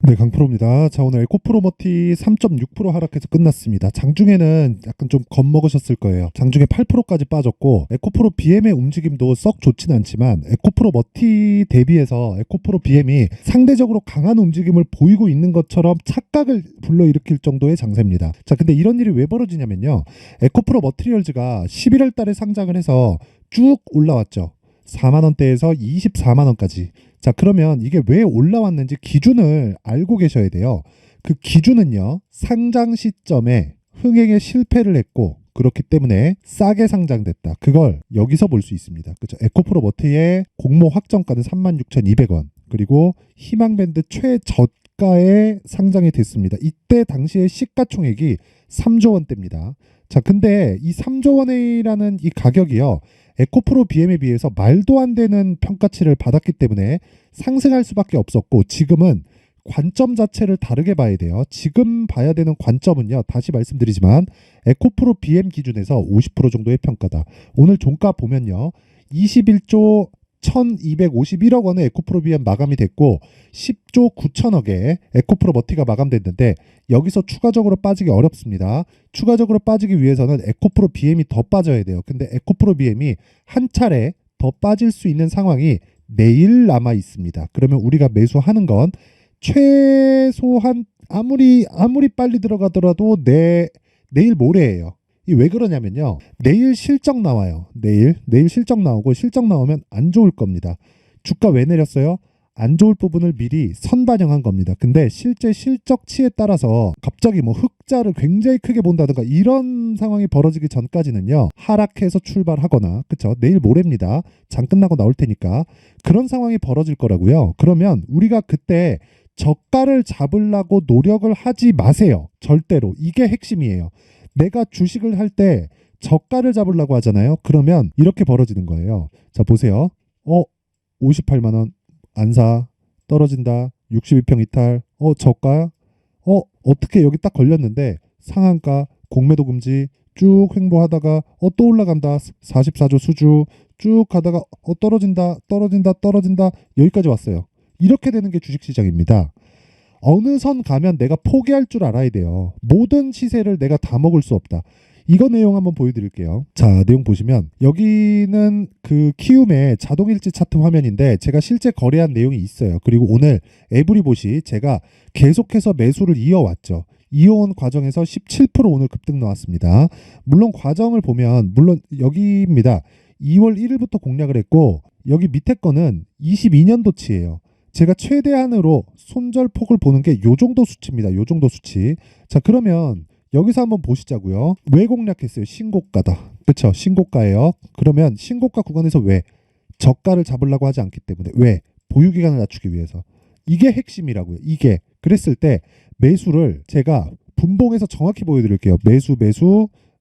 네, 강프로입니다. 자, 오늘 에코프로머티 3.6% 하락해서 끝났습니다. 장중에는 약간 좀 겁먹으셨을 거예요. 장중에 8%까지 빠졌고, 에코프로 BM의 움직임도 썩 좋진 않지만, 에코프로머티 대비해서 에코프로 BM이 상대적으로 강한 움직임을 보이고 있는 것처럼 착각을 불러일으킬 정도의 장세입니다. 자, 근데 이런 일이 왜 벌어지냐면요. 에코프로 머티리얼즈가 11월 달에 상장을 해서 쭉 올라왔죠. 4만 원대에서 24만 원까지. 자, 그러면 이게 왜 올라왔는지 기준을 알고 계셔야 돼요. 그 기준은요, 상장 시점에 흥행에 실패를 했고, 그렇기 때문에 싸게 상장됐다. 그걸 여기서 볼 수 있습니다. 그렇죠? 에코프로 머티의 공모 확정가는 36,200원. 그리고 희망밴드 최저가에 상장이 됐습니다. 이때 당시의 시가총액이 3조 원대입니다. 자, 근데 이 3조 원이라는 이 가격이요, 에코프로 BM에 비해서 말도 안 되는 평가치를 받았기 때문에 상승할 수밖에 없었고, 지금은 관점 자체를 다르게 봐야 돼요. 지금 봐야 되는 관점은요, 다시 말씀드리지만 에코프로 BM 기준에서 50% 정도의 평가다. 오늘 종가 보면요, 21조 1251억 원의 에코프로 BM 마감이 됐고 10조 9천억에 에코프로 머티가 마감됐는데, 여기서 추가적으로 빠지기 어렵습니다. 추가적으로 빠지기 위해서는 에코프로 BM이 더 빠져야 돼요. 근데 에코프로 BM이 한 차례 더 빠질 수 있는 상황이 내일 남아 있습니다. 그러면 우리가 매수하는 건 최소한 아무리 빨리 들어가더라도 내일 모레예요. 이 왜 그러냐면요, 내일 실적 나와요. 내일 실적 나오고, 실적 나오면 안 좋을 겁니다. 주가 왜 내렸어요? 안 좋을 부분을 미리 선반영한 겁니다. 근데 실제 실적치에 따라서 갑자기 뭐 흑자를 굉장히 크게 본다든가 이런 상황이 벌어지기 전까지는요, 하락해서 출발하거나, 그쵸, 내일 모레입니다. 장 끝나고 나올 테니까 그런 상황이 벌어질 거라고요. 그러면 우리가 그때 저가를 잡으려고 노력을 하지 마세요. 절대로. 이게 핵심이에요. 내가 주식을 할 때 저가를 잡으려고 하잖아요. 그러면 이렇게 벌어지는 거예요. 자, 보세요. 58만 원 안 사. 떨어진다. 62평 이탈. 저가야? 어떻게 여기 딱 걸렸는데 상한가, 공매도 금지 쭉 횡보하다가 또 올라간다. 44조 수주 쭉 가다가 떨어진다. 여기까지 왔어요. 이렇게 되는 게 주식시장입니다. 어느 선 가면 내가 포기할 줄 알아야 돼요. 모든 시세를 내가 다 먹을 수 없다. 이거 내용 한번 보여드릴게요. 자, 내용 보시면 여기는 그 키움의 자동일지 차트 화면인데, 제가 실제 거래한 내용이 있어요. 그리고 오늘 에브리봇이 제가 계속해서 매수를 이어왔죠. 이어온 과정에서 17% 오늘 급등 나왔습니다. 물론 과정을 보면, 물론 여기입니다. 2월 1일부터 공략을 했고, 여기 밑에 거는 22년도치예요. 제가 최대한으로 손절폭을 보는 게 요 정도 수치입니다. 요 정도 수치. 자, 그러면 여기서 한번 보시자고요. 왜 공략했어요? 신고가다. 그쵸? 신고가예요. 그러면 신고가 구간에서 왜? 저가를 잡으려고 하지 않기 때문에. 왜? 보유기간을 낮추기 위해서. 이게 핵심이라고요. 이게. 그랬을 때 매수를 제가 분봉해서 정확히 보여드릴게요.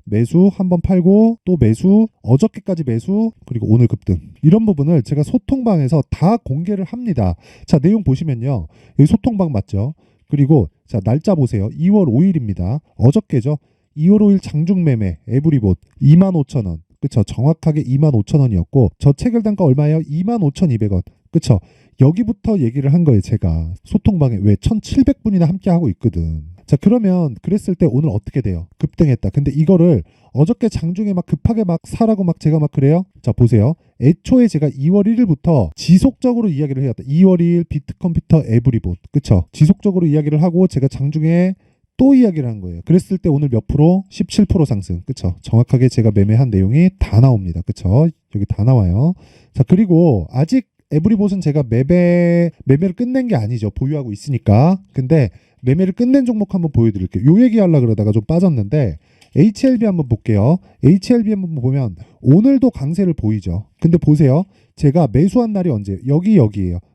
매수 한번 팔고 또 매수, 어저께까지 매수, 그리고 오늘 급등. 이런 부분을 제가 소통방에서 다 공개를 합니다. 자, 내용 보시면요, 여기 소통방 맞죠? 그리고 자, 날짜 보세요. 2월 5일입니다. 어저께죠. 2월 5일 장중 매매 에브리봇 25,000원. 그쵸? 정확하게 25,000원이었고 저 체결 단가 얼마예요? 25,200원. 그쵸? 여기부터 얘기를 한 거예요. 제가 소통방에 왜 1,700분이나 함께 하고 있거든. 자, 그러면 그랬을 때 오늘 어떻게 돼요? 급등했다. 근데 이거를 어저께 장중에 막 급하게 막 사라고 막 제가 막 그래요? 자, 보세요. 애초에 제가 2월 1일부터 지속적으로 이야기를 해왔다. 2월 2일 비트컴퓨터 에브리봇. 그쵸? 지속적으로 이야기를 하고 제가 장중에 또 이야기를 한 거예요. 그랬을 때 오늘 몇 프로? 17% 상승. 그쵸? 정확하게 제가 매매한 내용이 다 나옵니다. 그쵸? 여기 다 나와요. 자, 그리고 아직 에브리봇은 제가 매매를 끝낸 게 아니죠. 보유하고 있으니까. 근데 매매를 끝낸 종목 한번 보여드릴게요. 요 얘기하려고 그러다가 좀 빠졌는데, HLB 한번 볼게요. HLB 한번 보면 오늘도 강세를 보이죠. 근데 보세요. 제가 매수한 날이 언제? 여기에요.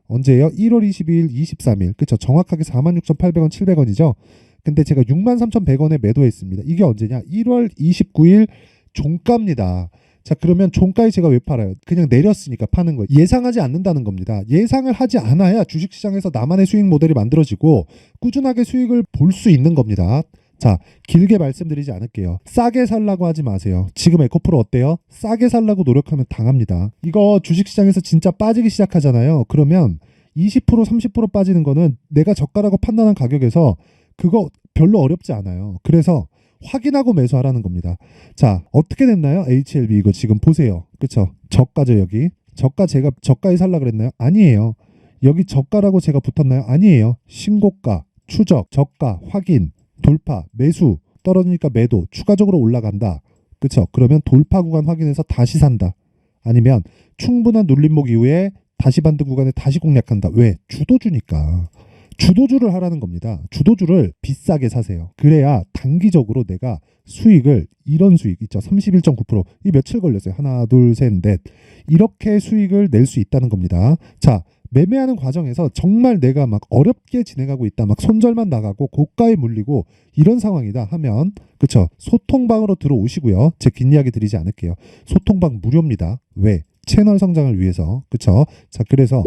언제예요? 1월 22일, 23일. 그쵸? 정확하게 46,800원, 700원이죠. 근데 제가 63,100원에 매도했습니다. 이게 언제냐? 1월 29일 종가입니다. 자, 그러면 종가에 제가 왜 팔아요? 그냥 내렸으니까 파는 거예요. 예상하지 않는다는 겁니다. 예상을 하지 않아야 주식시장에서 나만의 수익 모델이 만들어지고 꾸준하게 수익을 볼 수 있는 겁니다. 자, 길게 말씀드리지 않을게요. 싸게 살라고 하지 마세요. 지금 에코프로 어때요? 싸게 살라고 노력하면 당합니다. 이거 주식시장에서 진짜 빠지기 시작하잖아요. 그러면 20% 30% 빠지는 거는 내가 저가라고 판단한 가격에서 그거 별로 어렵지 않아요. 그래서 확인하고 매수하라는 겁니다. 자, 어떻게 됐나요? HLB 이거 지금 보세요. 그쵸? 저가죠, 여기. 저가 제가 저가에 살라 그랬나요? 아니에요. 여기 저가라고 제가 붙었나요? 아니에요. 신고가, 추적, 저가, 확인, 돌파, 매수, 떨어지니까 매도, 추가적으로 올라간다. 그쵸? 그러면 돌파 구간 확인해서 다시 산다. 아니면 충분한 눌림목 이후에 다시 반등 구간에 다시 공략한다. 왜? 주도주니까. 주도주를 하라는 겁니다. 주도주를 비싸게 사세요. 그래야 단기적으로 내가 수익을, 이런 수익 있죠. 31.9%. 이 며칠 걸렸어요. 하나, 둘, 셋, 넷. 이렇게 수익을 낼 수 있다는 겁니다. 자, 매매하는 과정에서 정말 내가 막 어렵게 진행하고 있다. 막 손절만 나가고 고가에 물리고 이런 상황이다 하면, 그쵸? 소통방으로 들어오시고요. 제 긴 이야기 드리지 않을게요. 소통방 무료입니다. 왜? 채널 성장을 위해서. 그쵸? 자, 그래서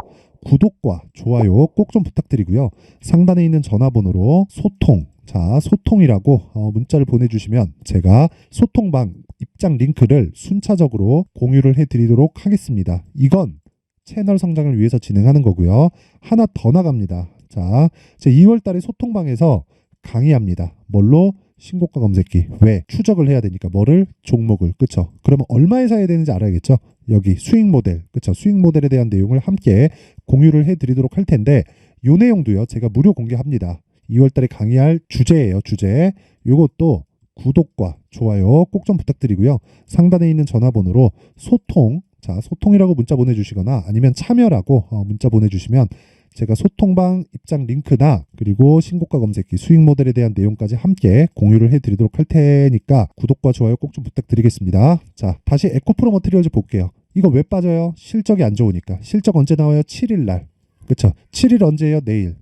구독과 좋아요 꼭 좀 부탁드리고요. 상단에 있는 전화번호로 소통, 자, 소통이라고 문자를 보내주시면 제가 소통방 입장 링크를 순차적으로 공유를 해드리도록 하겠습니다. 이건 채널 성장을 위해서 진행하는 거고요. 하나 더 나갑니다. 자, 제 2월 달에 소통방에서 강의합니다. 뭘로? 신고가 검색기. 왜? 추적을 해야 되니까. 뭐를? 종목을. 그쵸? 그러면 얼마에 사야 되는지 알아야겠죠? 여기 수익 모델. 그쵸? 수익 모델에 대한 내용을 함께 공유를 해드리도록 할 텐데, 요 내용도요, 제가 무료 공개합니다. 2월 달에 강의할 주제예요, 주제. 요것도 구독과 좋아요 꼭 좀 부탁드리고요. 상단에 있는 전화번호로 소통, 자, 소통이라고 문자 보내주시거나 아니면 참여라고 문자 보내주시면 제가 소통방 입장 링크나 그리고 신고가 검색기 수익 모델에 대한 내용까지 함께 공유를 해드리도록 할 테니까 구독과 좋아요 꼭 좀 부탁드리겠습니다. 자, 다시 에코프로 머티리얼즈 볼게요. 이거 왜 빠져요? 실적이 안 좋으니까. 실적 언제 나와요? 7일 날. 그쵸? 7일 언제예요? 내일.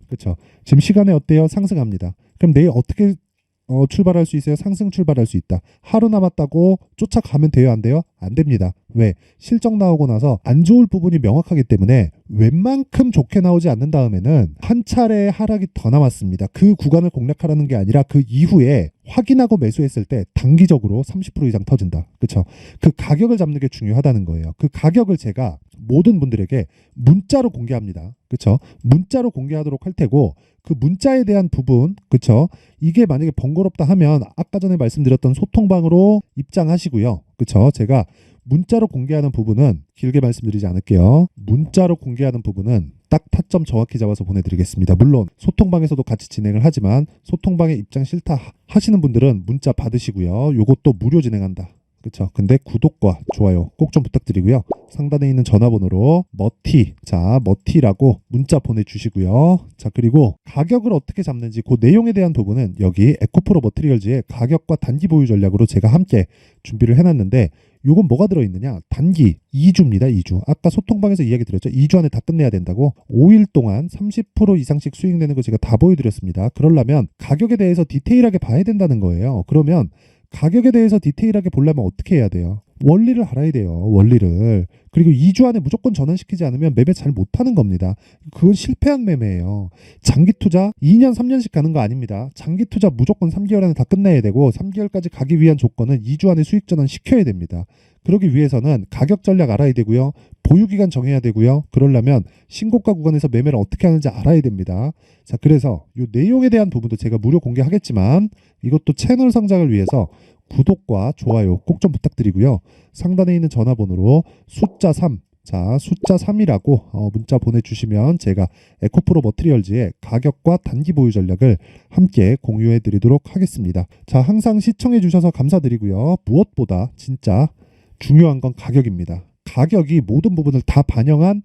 그쵸? 지금 시간에 어때요? 상승합니다. 그럼 내일 어떻게 출발할 수 있어요? 상승 출발할 수 있다. 하루 남았다고 쫓아가면 돼요? 안 돼요? 안 됩니다. 왜? 실적 나오고 나서 안 좋을 부분이 명확하기 때문에 웬만큼 좋게 나오지 않는 다음에는 한 차례 하락이 더 남았습니다. 그 구간을 공략하라는 게 아니라 그 이후에 확인하고 매수했을 때 단기적으로 30% 이상 터진다. 그쵸? 그 가격을 잡는 게 중요하다는 거예요. 그 가격을 제가 모든 분들에게 문자로 공개합니다. 그쵸? 문자로 공개하도록 할 테고, 그 문자에 대한 부분, 그쵸? 이게 만약에 번거롭다 하면 아까 전에 말씀드렸던 소통방으로 입장하시고요. 그쵸? 제가 문자로 공개하는 부분은 길게 말씀드리지 않을게요. 문자로 공개하는 부분은 딱 타점 정확히 잡아서 보내드리겠습니다. 물론 소통방에서도 같이 진행을 하지만 소통방에 입장 싫다 하시는 분들은 문자 받으시고요. 요것도 무료 진행한다. 그쵸? 근데 구독과 좋아요 꼭 좀 부탁드리고요. 상단에 있는 전화번호로 머티, 자, 머티라고 문자 보내주시고요. 자, 그리고 가격을 어떻게 잡는지 그 내용에 대한 부분은 여기 에코프로 머티리얼즈의 가격과 단기 보유 전략으로 제가 함께 준비를 해놨는데, 요건 뭐가 들어있느냐? 단기 2주입니다. 2주. 아까 소통방에서 이야기 드렸죠. 2주 안에 다 끝내야 된다고. 5일 동안 30% 이상씩 수익 내는 거 제가 다 보여드렸습니다. 그러려면 가격에 대해서 디테일하게 봐야 된다는 거예요. 그러면 가격에 대해서 디테일하게 보려면 어떻게 해야 돼요? 원리를 알아야 돼요. 원리를. 그리고 2주 안에 무조건 전환시키지 않으면 매매 잘 못하는 겁니다. 그건 실패한 매매예요. 장기 투자 2년 3년씩 가는 거 아닙니다. 장기 투자 무조건 3개월 안에 다 끝내야 되고 3개월까지 가기 위한 조건은 2주 안에 수익 전환 시켜야 됩니다. 그러기 위해서는 가격 전략 알아야 되고요. 보유기간 정해야 되고요. 그러려면 신고가 구간에서 매매를 어떻게 하는지 알아야 됩니다. 자, 그래서 이 내용에 대한 부분도 제가 무료 공개하겠지만 이것도 채널 성장을 위해서 구독과 좋아요 꼭 좀 부탁드리고요. 상단에 있는 전화번호로 숫자 3, 자, 숫자 3이라고 문자 보내주시면 제가 에코프로 머티리얼즈의 가격과 단기 보유 전략을 함께 공유해 드리도록 하겠습니다. 자, 항상 시청해 주셔서 감사드리고요. 무엇보다 진짜 중요한 건 가격입니다. 가격이 모든 부분을 다 반영한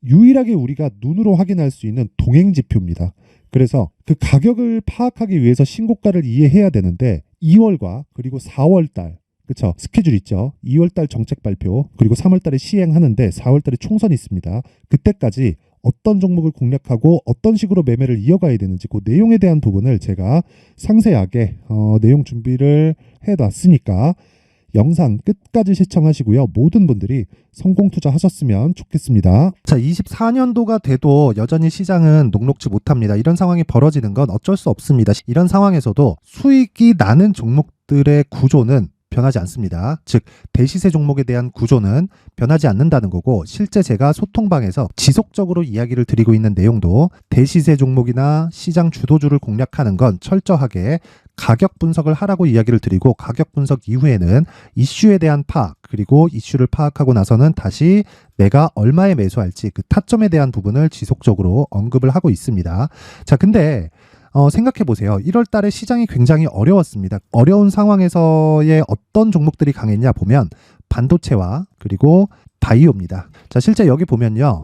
유일하게 우리가 눈으로 확인할 수 있는 동행 지표입니다. 그래서 그 가격을 파악하기 위해서 신고가를 이해해야 되는데 2월과 그리고 4월 달, 그쵸? 스케줄 있죠. 2월 달 정책 발표, 그리고 3월 달에 시행하는데 4월 달에 총선이 있습니다. 그때까지 어떤 종목을 공략하고 어떤 식으로 매매를 이어가야 되는지 그 내용에 대한 부분을 제가 상세하게 내용 준비를 해놨으니까 영상 끝까지 시청하시고요. 모든 분들이 성공 투자하셨으면 좋겠습니다. 자, 24년도가 돼도 여전히 시장은 녹록지 못합니다. 이런 상황이 벌어지는 건 어쩔 수 없습니다. 이런 상황에서도 수익이 나는 종목들의 구조는 변하지 않습니다. 즉 대시세 종목에 대한 구조는 변하지 않는다는 거고, 실제 제가 소통방에서 지속적으로 이야기를 드리고 있는 내용도 대시세 종목이나 시장 주도주를 공략하는 건 철저하게 가격 분석을 하라고 이야기를 드리고, 가격 분석 이후에는 이슈에 대한 파악, 그리고 이슈를 파악하고 나서는 다시 내가 얼마에 매수할지 그 타점에 대한 부분을 지속적으로 언급을 하고 있습니다. 자, 근데 생각해 보세요. 1월 달에 시장이 굉장히 어려웠습니다. 어려운 상황에서의 어떤 종목들이 강했냐 보면 반도체와 그리고 바이오입니다. 자, 실제 여기 보면요.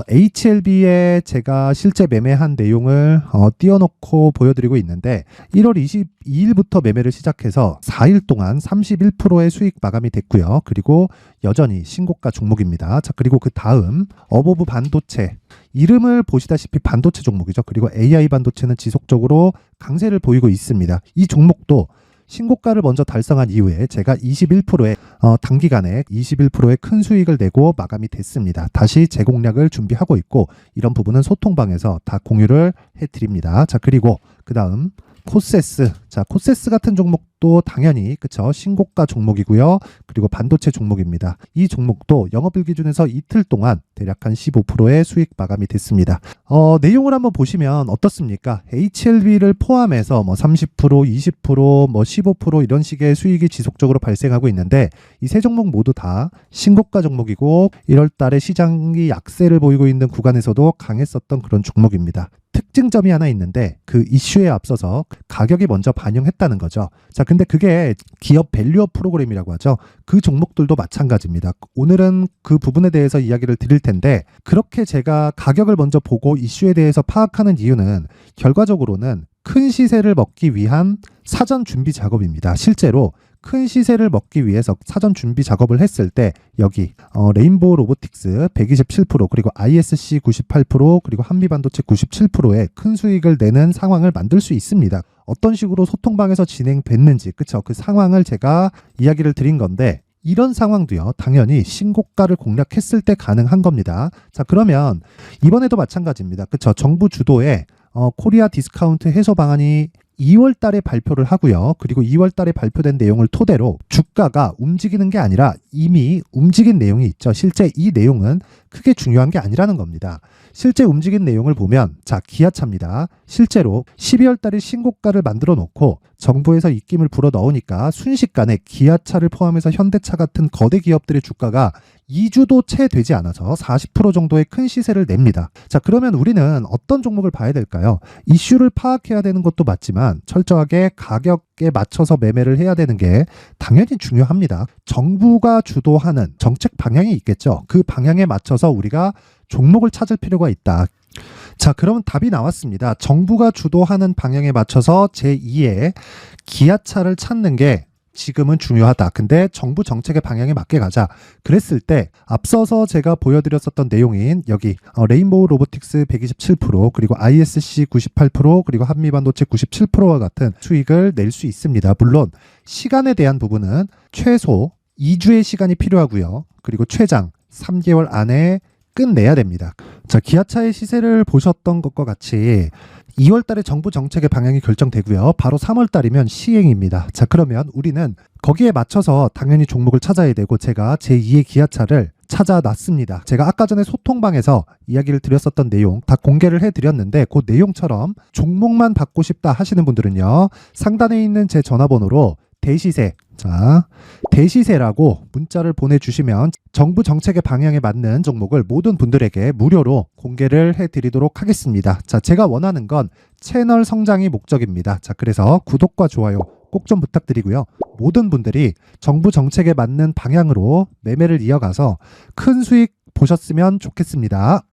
HLB에 제가 실제 매매한 내용을 띄워놓고 보여드리고 있는데, 1월 22일부터 매매를 시작해서 4일 동안 31%의 수익 마감이 됐고요. 그리고 여전히 신고가 종목입니다. 자, 그리고 그 다음 어보브 반도체, 이름을 보시다시피 반도체 종목이죠. 그리고 AI 반도체는 지속적으로 강세를 보이고 있습니다. 이 종목도 신고가를 먼저 달성한 이후에 제가 21%의 단기간에 21%의 큰 수익을 내고 마감이 됐습니다. 다시 재공략을 준비하고 있고, 이런 부분은 소통방에서 다 공유를 해드립니다. 자, 그리고 그 다음 코세스. 자, 코세스 같은 종목도 당연히 그쵸, 신고가 종목이고요. 그리고 반도체 종목입니다. 이 종목도 영업일 기준에서 이틀 동안 대략 한 15%의 수익 마감이 됐습니다. 내용을 한번 보시면 어떻습니까? HLB를 포함해서 30%, 20%, 15% 이런 식의 수익이 지속적으로 발생하고 있는데, 이 세 종목 모두 다 신고가 종목이고 1월 달에 시장이 약세를 보이고 있는 구간에서도 강했었던 그런 종목입니다. 특징점이 하나 있는데, 그 이슈에 앞서서 가격이 먼저 반영했다는 거죠. 자, 근데 그게 기업 밸류업 프로그램이라고 하죠. 그 종목들도 마찬가지입니다. 오늘은 그 부분에 대해서 이야기를 드릴 텐데, 그렇게 제가 가격을 먼저 보고 이슈에 대해서 파악하는 이유는 결과적으로는 큰 시세를 먹기 위한 사전 준비 작업입니다. 실제로 큰 시세를 먹기 위해서 사전 준비 작업을 했을 때 여기 레인보우 로보틱스 127%, 그리고 ISC 98%, 그리고 한미반도체 97%의 큰 수익을 내는 상황을 만들 수 있습니다. 어떤 식으로 소통방에서 진행됐는지, 그쵸? 그 상황을 제가 이야기를 드린 건데, 이런 상황도요, 당연히 신고가를 공략했을 때 가능한 겁니다. 자, 그러면 이번에도 마찬가지입니다. 그쵸? 정부 주도의 코리아 디스카운트 해소 방안이 2월 달에 발표를 하고요. 그리고 2월 달에 발표된 내용을 토대로 주가가 움직이는 게 아니라 이미 움직인 내용이 있죠. 실제 이 내용은 크게 중요한 게 아니라는 겁니다. 실제 움직인 내용을 보면, 자, 기아차입니다. 실제로 12월 달에 신고가를 만들어 놓고 정부에서 입김을 불어 넣으니까 순식간에 기아차를 포함해서 현대차 같은 거대 기업들의 주가가 2주도 채 되지 않아서 40% 정도의 큰 시세를 냅니다. 자, 그러면 우리는 어떤 종목을 봐야 될까요? 이슈를 파악해야 되는 것도 맞지만 철저하게 가격에 맞춰서 매매를 해야 되는 게 당연히 중요합니다. 정부가 주도하는 정책 방향이 있겠죠. 그 방향에 맞춰서 우리가 종목을 찾을 필요가 있다. 자, 그럼 답이 나왔습니다. 정부가 주도하는 방향에 맞춰서 제2의 기아차를 찾는 게 지금은 중요하다. 근데 정부 정책의 방향에 맞게 가자. 그랬을 때 앞서서 제가 보여드렸었던 내용인 여기 레인보우 로보틱스 127%, 그리고 ISC 98%, 그리고 한미반도체 97%와 같은 수익을 낼 수 있습니다. 물론 시간에 대한 부분은 최소 2주의 시간이 필요하고요. 그리고 최장 3개월 안에 끝내야 됩니다. 자, 기아차의 시세를 보셨던 것과 같이 2월 달에 정부 정책의 방향이 결정되고요. 바로 3월 달이면 시행입니다. 자, 그러면 우리는 거기에 맞춰서 당연히 종목을 찾아야 되고, 제가 제2의 기아차를 찾아놨습니다. 제가 아까 전에 소통방에서 이야기를 드렸었던 내용 다 공개를 해드렸는데, 그 내용처럼 종목만 받고 싶다 하시는 분들은요, 상단에 있는 제 전화번호로 대시세, 자, 대시세라고 문자를 보내주시면 정부 정책의 방향에 맞는 종목을 모든 분들에게 무료로 공개를 해드리도록 하겠습니다. 자, 제가 원하는 건 채널 성장이 목적입니다. 자, 그래서 구독과 좋아요 꼭 좀 부탁드리고요. 모든 분들이 정부 정책에 맞는 방향으로 매매를 이어가서 큰 수익 보셨으면 좋겠습니다.